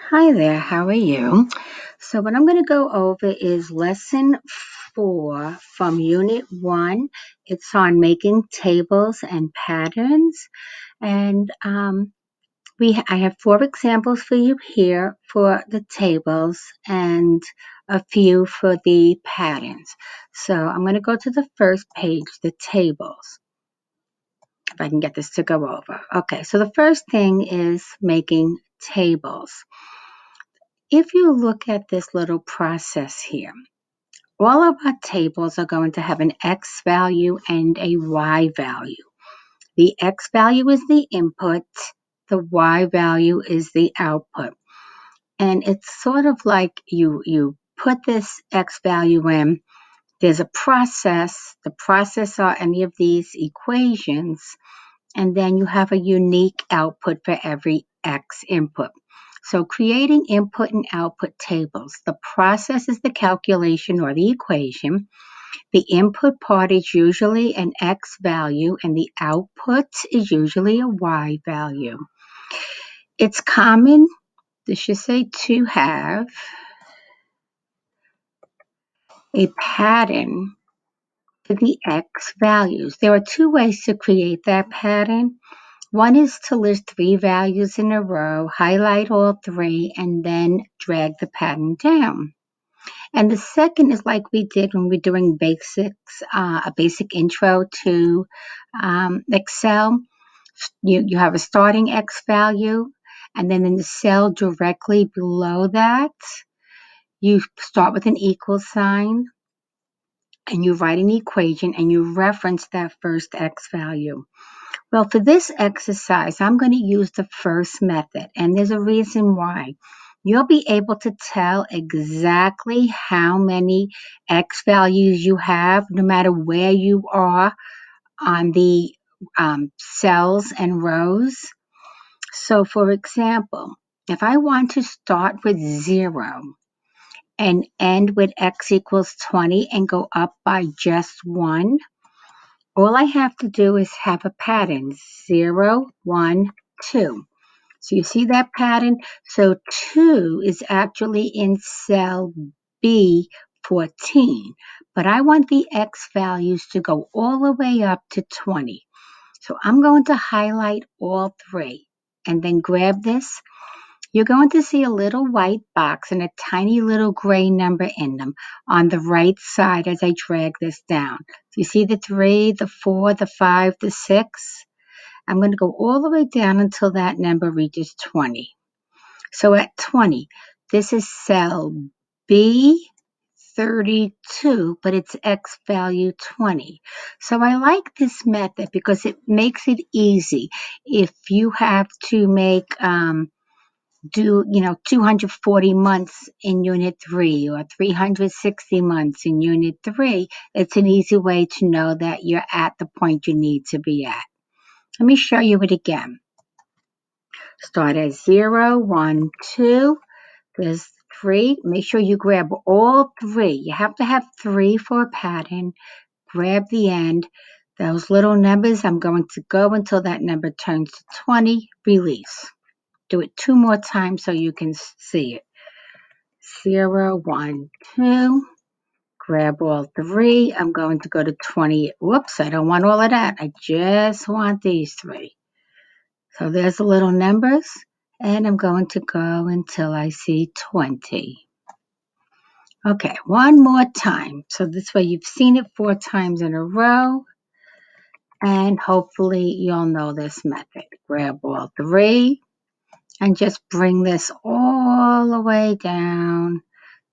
Hi there, how are you? So, what I'm going to go over is lesson 4 from Unit 1. It's on making tables and patterns. And I have 4 examples for you here for the tables and a few for the patterns. So, I'm going to go to the first page, the tables, if I can get this to go over. Okay, so the first thing is making tables. If you look at this little process here, all of our tables are going to have an X value and a Y value. The X value is the input, the Y value is the output. And it's sort of like you put this X value in, there's a process, the process are any of these equations, and then you have a unique output for every X input. So creating input and output tables, the process is the calculation or the equation. The input part is usually an X value and the output is usually a Y value. It's common, this should say, to have a pattern for the X values. There are 2 ways to create that pattern. One is to list 3 values in a row, highlight all 3, and then drag the pattern down. And the second is like we did when we're doing basics, a basic intro to Excel. You have a starting X value, and then in the cell directly below that, you start with an equal sign, and you write an equation, and you reference that first X value. Well, for this exercise, I'm going to use the first method, and there's a reason why. You'll be able to tell exactly how many X values you have, no matter where you are on the cells and rows. So, for example, if I want to start with 0 and end with X equals 20 and go up by just 1, all I have to do is have a pattern, 0, 1, 2. So you see that pattern? So 2 is actually in cell B14, but I want the X values to go all the way up to 20. So I'm going to highlight all 3 and then grab this. You're going to see a little white box and a tiny little gray number in them on the right side as I drag this down. So you see the 3, the 4, the 5, the 6? I'm going to go all the way down until that number reaches 20. So at 20, this is cell B32, but it's X value 20. So I like this method because it makes it easy. If you have to make 240 months in unit 3 or 360 months in unit 3, it's an easy way to know that you're at the point you need to be at. Let me show you it again. Start at 0, 1, 2. There's 3. Make sure you grab all 3. You have to have 3 for a pattern. Grab the end. Those little numbers, I'm going to go until that number turns to 20. Release. Do it 2 more times so you can see it. 0, 1, 2. Grab all 3. I'm going to go to 20. Whoops, I don't want all of that. I just want these 3. So there's the little numbers, and I'm going to go until I see 20. Okay, one more time. So this way you've seen it 4 times in a row, and hopefully you'll know this method. Grab all 3 and just bring this all the way down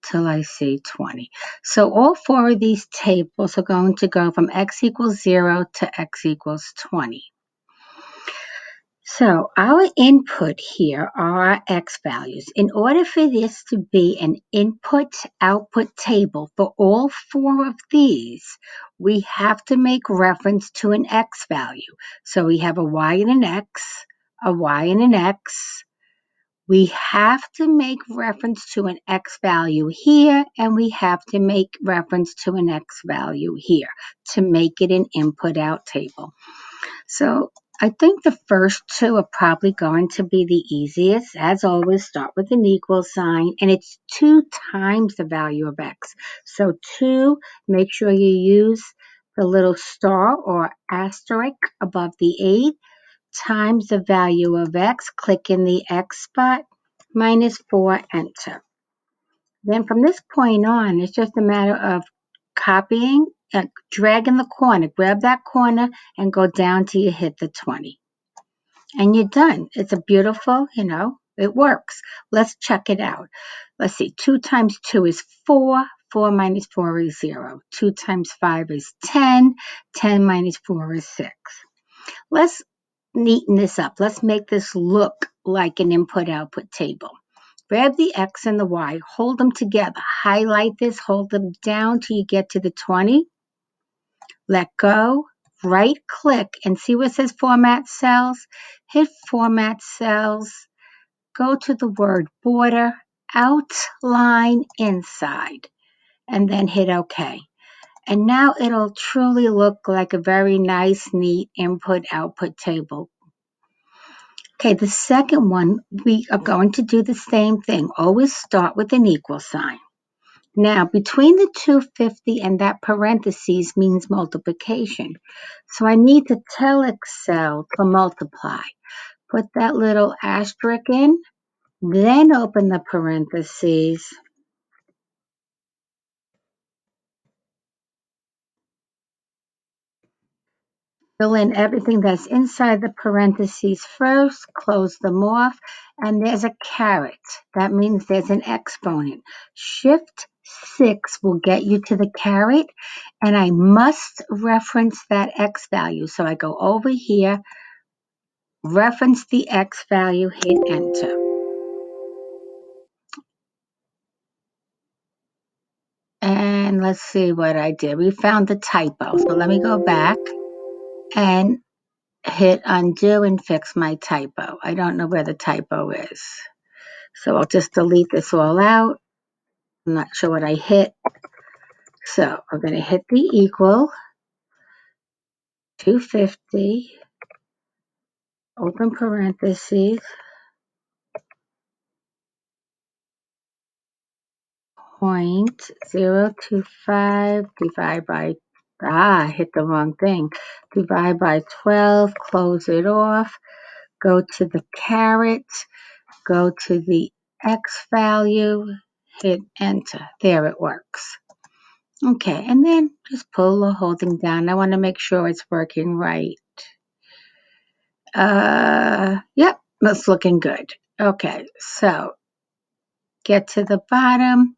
till I see 20. So all 4 of these tables are going to go from X equals 0 to X equals 20. So our input here are our X values. In order for this to be an input-output table for all 4 of these, we have to make reference to an X value. So we have a Y and an X, a Y and an X. We have to make reference to an X value here, and we have to make reference to an X value here to make it an input-out table. So I think the first two are probably going to be the easiest. As always, start with an equal sign, and it's 2 times the value of x. So 2, make sure you use the little star or asterisk above the 8 times the value of x. Click in the x spot, minus 4, enter. Then from this point on, it's just a matter of copying, dragging the corner, grab that corner, and go down till you hit the 20. And you're done. It's a beautiful, it works. Let's check it out. Let's see, 2 times 2 is 4. 4 minus 4 is 0. 2 times 5 is 10. 10 minus 4 is 6. Let's neaten this up. Let's make this look like an input-output table. Grab the X and the Y, hold them together. Highlight this, hold them down till you get to the 20. Let go, right click, and see where it says Format Cells? Hit Format Cells, go to the word Border, Outline Inside, and then hit OK. And now it'll truly look like a very nice, neat input-output table. Okay, the second one, we are going to do the same thing. Always start with an equal sign. Now, between the 250 and that parentheses means multiplication. So I need to tell Excel to multiply. Put that little asterisk in, then open the parentheses. Fill in everything that's inside the parentheses first, close them off, and there's a caret. That means there's an exponent. Shift 6 will get you to the caret, and I must reference that x value. So I go over here, reference the x value, hit enter. And let's see what I did. We found the typo. So let me go back and hit undo and fix my typo. I don't know where the typo is. So I'll just delete this all out. I'm not sure what I hit. So I'm going to hit the equal, 250, open parentheses, 0.025 divide by, I hit the wrong thing. Divide by 12, close it off, go to the caret, go to the x value, hit enter. There it works. Okay, and then just pull the whole thing down. I want to make sure it's working right. Yep, that's looking good. Okay, so get to the bottom.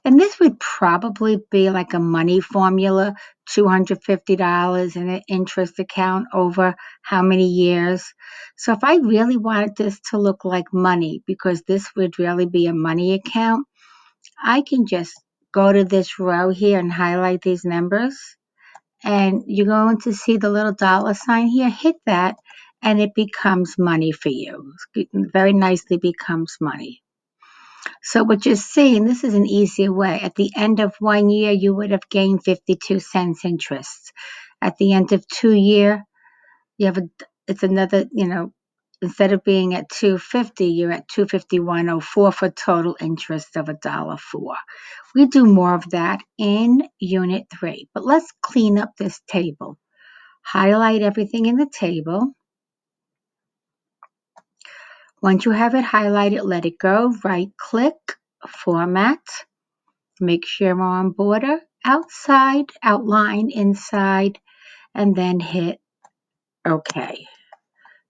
And this would probably be like a money formula, $250 in an interest account over how many years. So if I really wanted this to look like money, because this would really be a money account, I can just go to this row here and highlight these numbers. And you're going to see the little dollar sign here. Hit that, and it becomes money for you. It very nicely becomes money. So what you're seeing, this is an easier way. At the end of 1 year, you would have gained 52 cents interest. At the end of 2 year, it's another, instead of being at 250, you're at 251.04 for total interest of $1.04. We do more of that in Unit 3. But let's clean up this table. Highlight everything in the table. Once you have it highlighted, let it go. Right-click, Format. Make sure we're on Border, Outside, Outline, Inside, and then hit OK.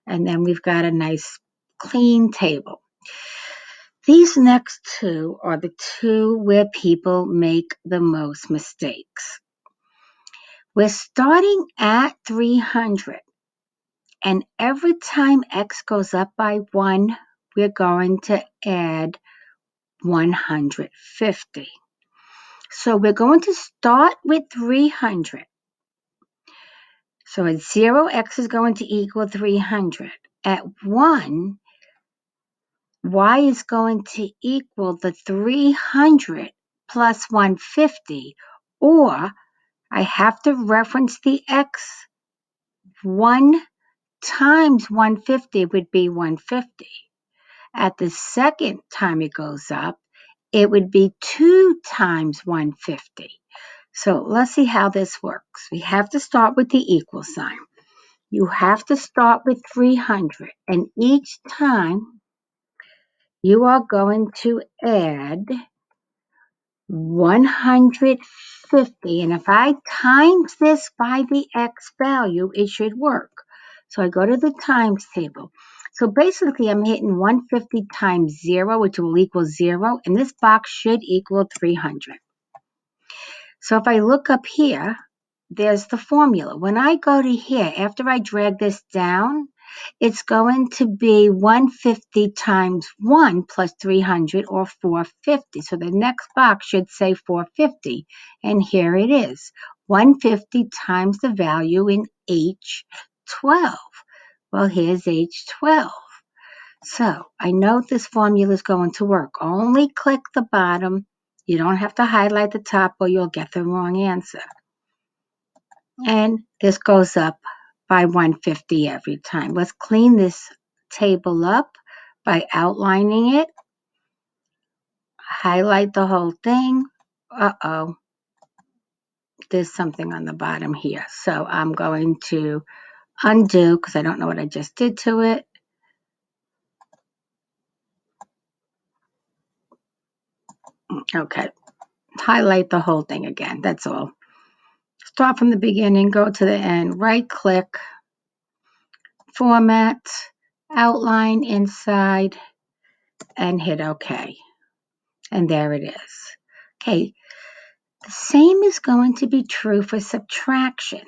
And then we've got a nice clean table. These next two are the two where people make the most mistakes. We're starting at 300, and every time x goes up by 1, we're going to add 150. So we're going to start with 300. So at 0, x is going to equal 300. At 1, y is going to equal the 300 plus 150, or I have to reference the x 1 times 150 would be 150. At the second time it goes up, it would be 2 times 150. So let's see how this works. We have to start with the equal sign. You have to start with 300, and each time you are going to add 150. And if I times this by the x value, it should work. So I go to the times table. So basically, I'm hitting 150 times 0, which will equal 0, and this box should equal 300. So if I look up here, there's the formula. When I go to here, after I drag this down, it's going to be 150 times 1 plus 300, or 450. So the next box should say 450. And here it is, 150 times the value in H12. Well, here's H12. So I know this formula is going to work. Only click the bottom. You don't have to highlight the top or you'll get the wrong answer. And this goes up by 150 every time. Let's clean this table up by outlining it. Highlight the whole thing. Uh-oh. There's something on the bottom here. So I'm going to undo because I don't know what I just did to it. Okay. Highlight the whole thing again. That's all. Start from the beginning, go to the end, right click, format, outline inside, and hit OK. And there it is. Okay, the same is going to be true for subtraction.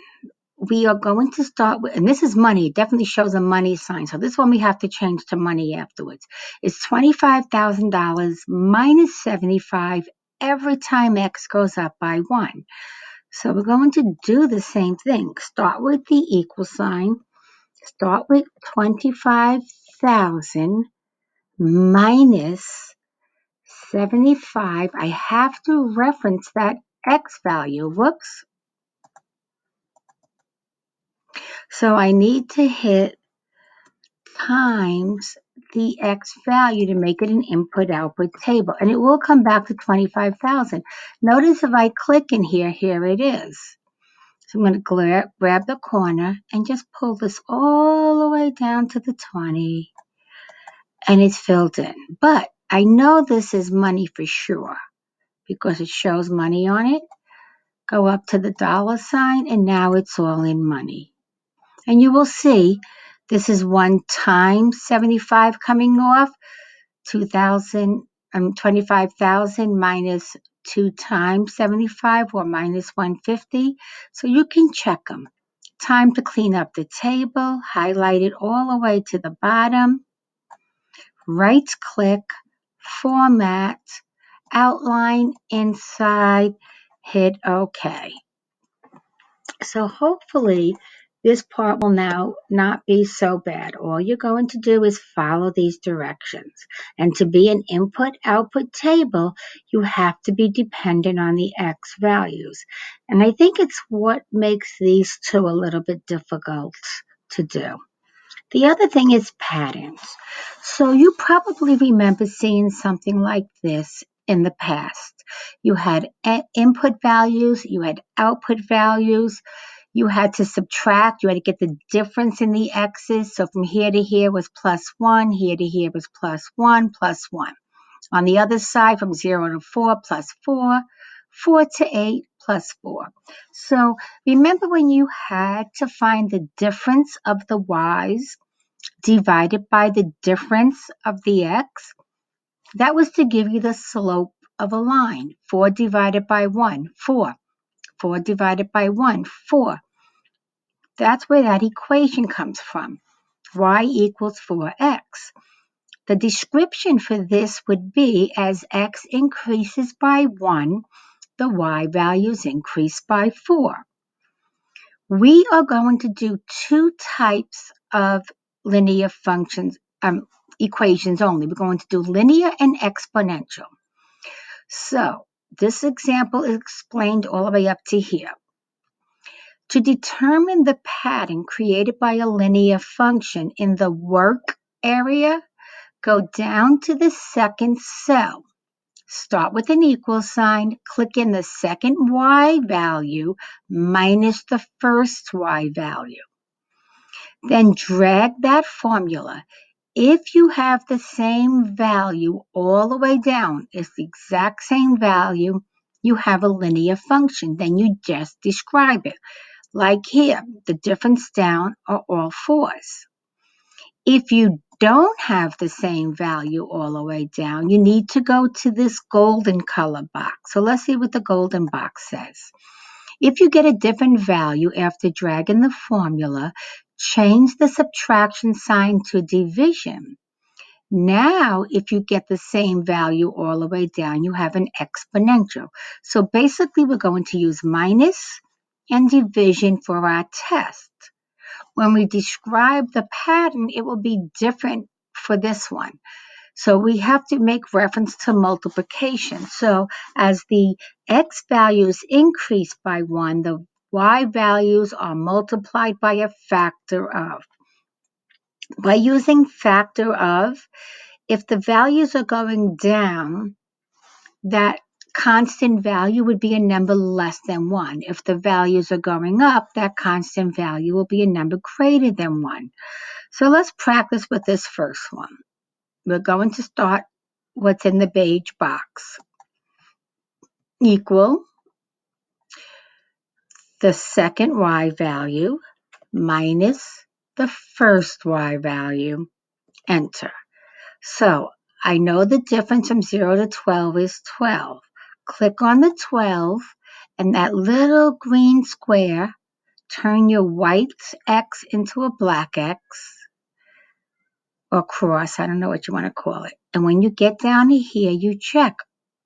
We are going to start with, and this is money, it definitely shows a money sign. So this one we have to change to money afterwards. It's $25,000 minus 75 every time X goes up by 1. So we're going to do the same thing. Start with the equal sign. Start with 25,000 minus 75. I have to reference that X value. Whoops. So I need to hit times the X value to make it an input-output table. And it will come back to 25,000. Notice if I click in here, here it is. So I'm going to grab the corner and just pull this all the way down to the 20. And it's filled in. But I know this is money for sure because it shows money on it. Go up to the dollar sign, and now it's all in money. And you will see this is 1 times 75 coming off, 25,000 minus 2 times 75, or minus 150. So you can check them. Time to clean up the table, highlight it all the way to the bottom, right click, format, outline inside, hit OK. So hopefully this part will now not be so bad. All you're going to do is follow these directions. And to be an input-output table, you have to be dependent on the X values. And I think it's what makes these two a little bit difficult to do. The other thing is patterns. So you probably remember seeing something like this in the past. You had input values, you had output values, you had to subtract, you had to get the difference in the x's. So from here to here was +1, here to here was +1, +1. On the other side, from 0 to 4, +4, 4 to 8, +4. So remember when you had to find the difference of the y's divided by the difference of the x? That was to give you the slope of a line. 4 divided by 1, 4. 4 divided by 1, 4. That's where that equation comes from. Y equals 4x. The description for this would be as x increases by 1, the y values increase by 4. We are going to do 2 types of linear functions, equations only. We're going to do linear and exponential. So this example is explained all the way up to here. To determine the pattern created by a linear function in the work area, go down to the second cell. Start with an equal sign, click in the second y value minus the first y value. Then drag that formula. If you have the same value all the way down, it's the exact same value, you have a linear function. Then you just describe it. Like here, the difference down are all 4s. If you don't have the same value all the way down, you need to go to this golden color box. So let's see what the golden box says. If you get a different value after dragging the formula, change the subtraction sign to division. Now, if you get the same value all the way down, you have an exponential. So basically, we're going to use minus and division for our test. When we describe the pattern, it will be different for this one. So we have to make reference to multiplication. So as the x values increase by 1, the y values are multiplied by a factor of. By using factor of, if the values are going down, that constant value would be a number less than 1. If the values are going up, that constant value will be a number greater than 1. So let's practice with this first one. We're going to start what's in the beige box. Equal the second y value minus the first y value. Enter. So I know the difference from 0 to 12 is 12. Click on the 12 and that little green square, turn your white X into a black X or cross, I don't know what you want to call it. And when you get down to here, you check.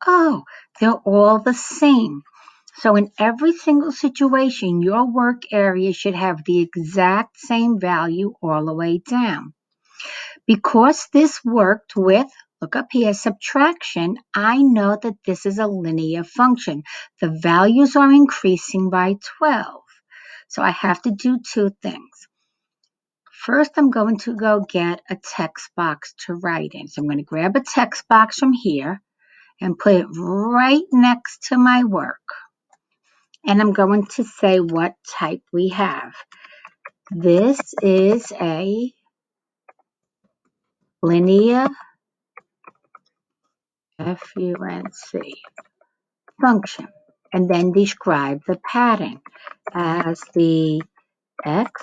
Oh, they're all the same. So in every single situation, your work area should have the exact same value all the way down. Because this worked with, look up here, subtraction, I know that this is a linear function. The values are increasing by 12. So I have to do two things. First, I'm going to go get a text box to write in. So I'm going to grab a text box from here and put it right next to my work. And I'm going to say what type we have. This is a linear FUNC function. And then describe the pattern as the x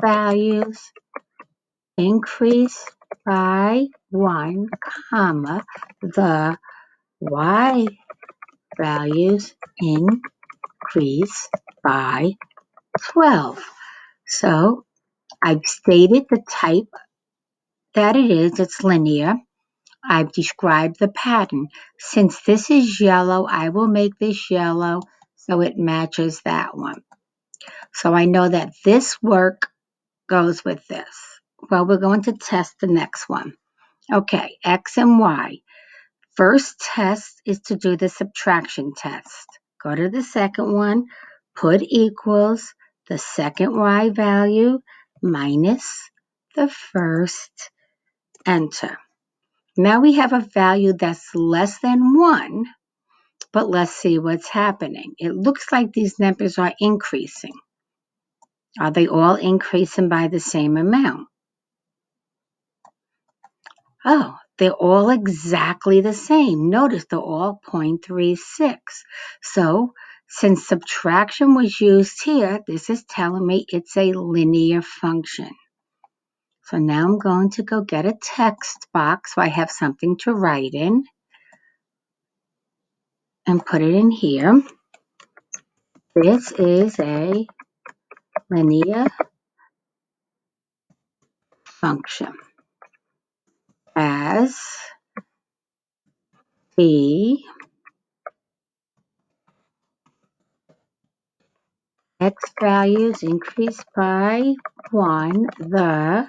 values increase by 1, comma, the y values increase by 12. So I've stated the type that it is. It's linear. I've described the pattern. Since this is yellow, I will make this yellow so it matches that one. So I know that this work goes with this. Well, we're going to test the next one. Okay, X and Y. First test is to do the subtraction test. Go to the second one, put equals the second Y value minus the first, enter. Now we have a value that's less than 1, but let's see what's happening. It looks like these numbers are increasing. Are they all increasing by the same amount? Oh, they're all exactly the same. Notice they're all 0.36. So since subtraction was used here, this is telling me it's a linear function. So now I'm going to go get a text box so I have something to write in and put it in here. This is a linear function as the x values increase by 1, the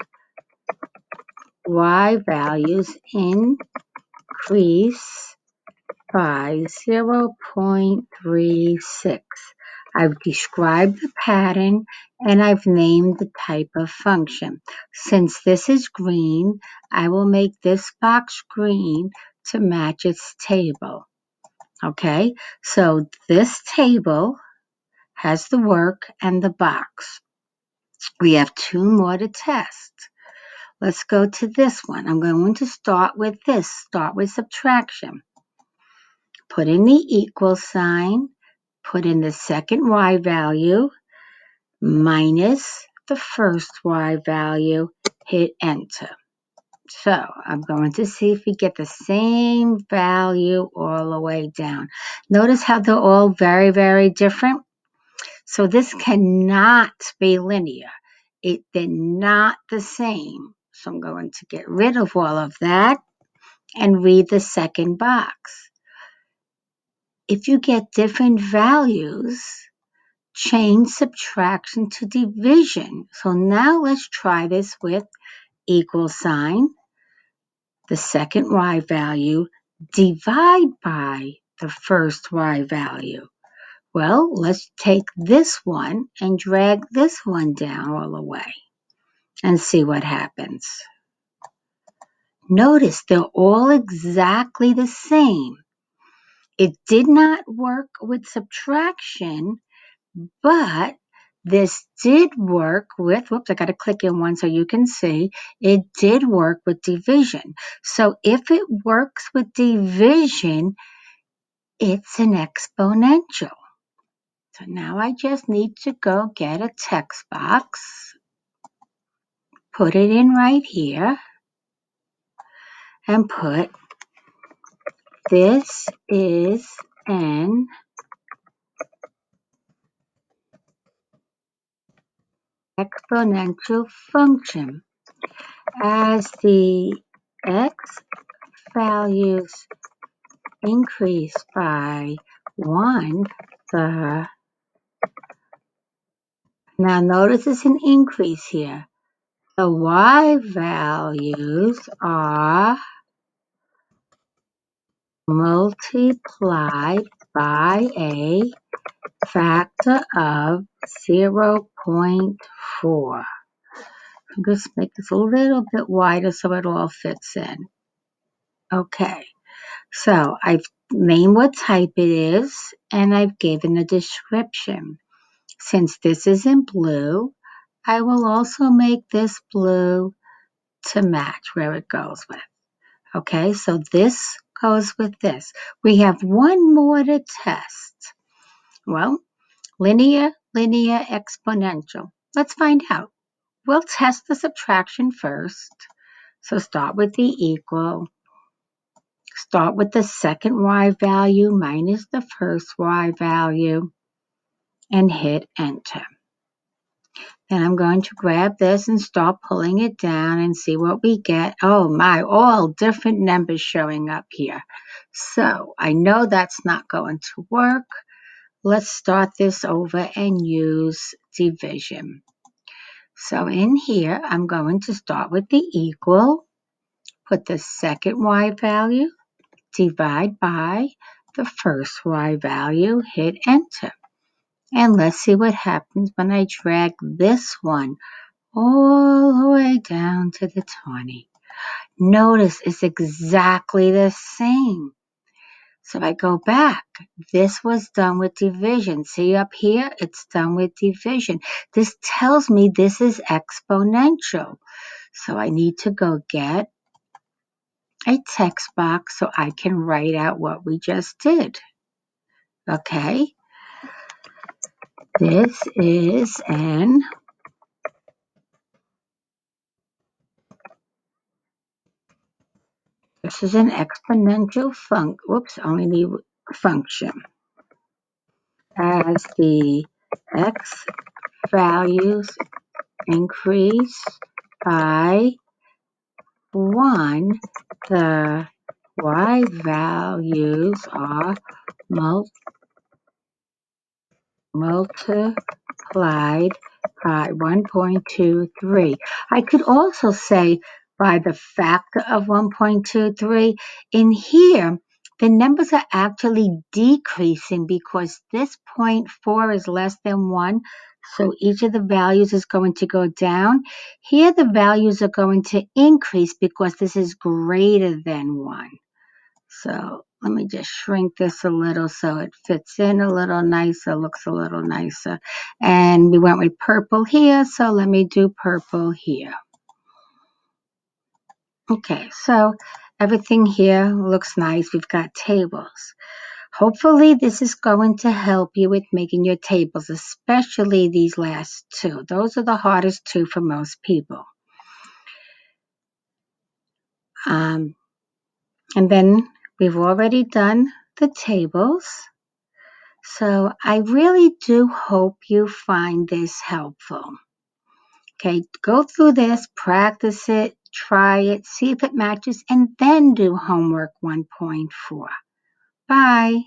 y values increase by 0.36. I've described the pattern, and I've named the type of function. Since this is green, I will make this box green to match its table. Okay, so this table has the work and the box. We have two more to test. Let's go to this one. I'm going to start with this. Start with subtraction. Put in the equal sign. Put in the second y value minus the first y value. Hit enter. So I'm going to see if we get the same value all the way down. Notice how they're all very, very different. So this cannot be linear. They're not the same. So I'm going to get rid of all of that and read the second box. If you get different values, change subtraction to division. So now let's try this with equal sign, the second y value, divide by the first y value. Well, let's take this one and drag this one down all the way and see what happens. Notice they're all exactly the same. It did not work with subtraction, but this did work with, whoops, I got to click in one so you can see, it did work with division. So if it works with division, it's an exponential. So now I just need to go get a text box, put it in right here, and put, this is an exponential function. As the x values increase by 1, now notice it's an increase here. The y values are multiplied by a factor of 0.4. I'm going to make this a little bit wider so it all fits in. Okay, so I've named what type it is, and I've given a description. Since this is in blue, I will also make this blue to match where it goes with. Okay, so this goes with this. We have one more to test. Well, linear, exponential. Let's find out. We'll test the subtraction first. So start with the equal. Start with the second y value minus the first y value and hit enter. Then I'm going to grab this and start pulling it down and see what we get. Oh my, all different numbers showing up here. So I know that's not going to work. Let's start this over and use division. So in here, I'm going to start with the equal, put the second y value, divide by the first y value, hit enter. And let's see what happens when I drag this one all the way down to the 20. Notice it's exactly the same. So I go back. This was done with division. See up here? It's done with division. This tells me this is exponential. So I need to go get a text box so I can write out what we just did. Okay? This is an exponential function. As the x values increase by 1, the y values are multiplied by 1.23. I could also say by the factor of 1.23. In here, the numbers are actually decreasing because this point 4 is less than 1. So each of the values is going to go down. Here the values are going to increase because this is greater than 1. So let me just shrink this a little so it fits in a little nicer, looks a little nicer. And we went with purple here, so let me do purple here. Okay, so everything here looks nice. We've got tables. Hopefully this is going to help you with making your tables, especially these last two. Those are the hardest two for most people. And then we've already done the tables. So I really do hope you find this helpful. Okay, go through this, practice it, try it, see if it matches, and then do homework 1.4. Bye.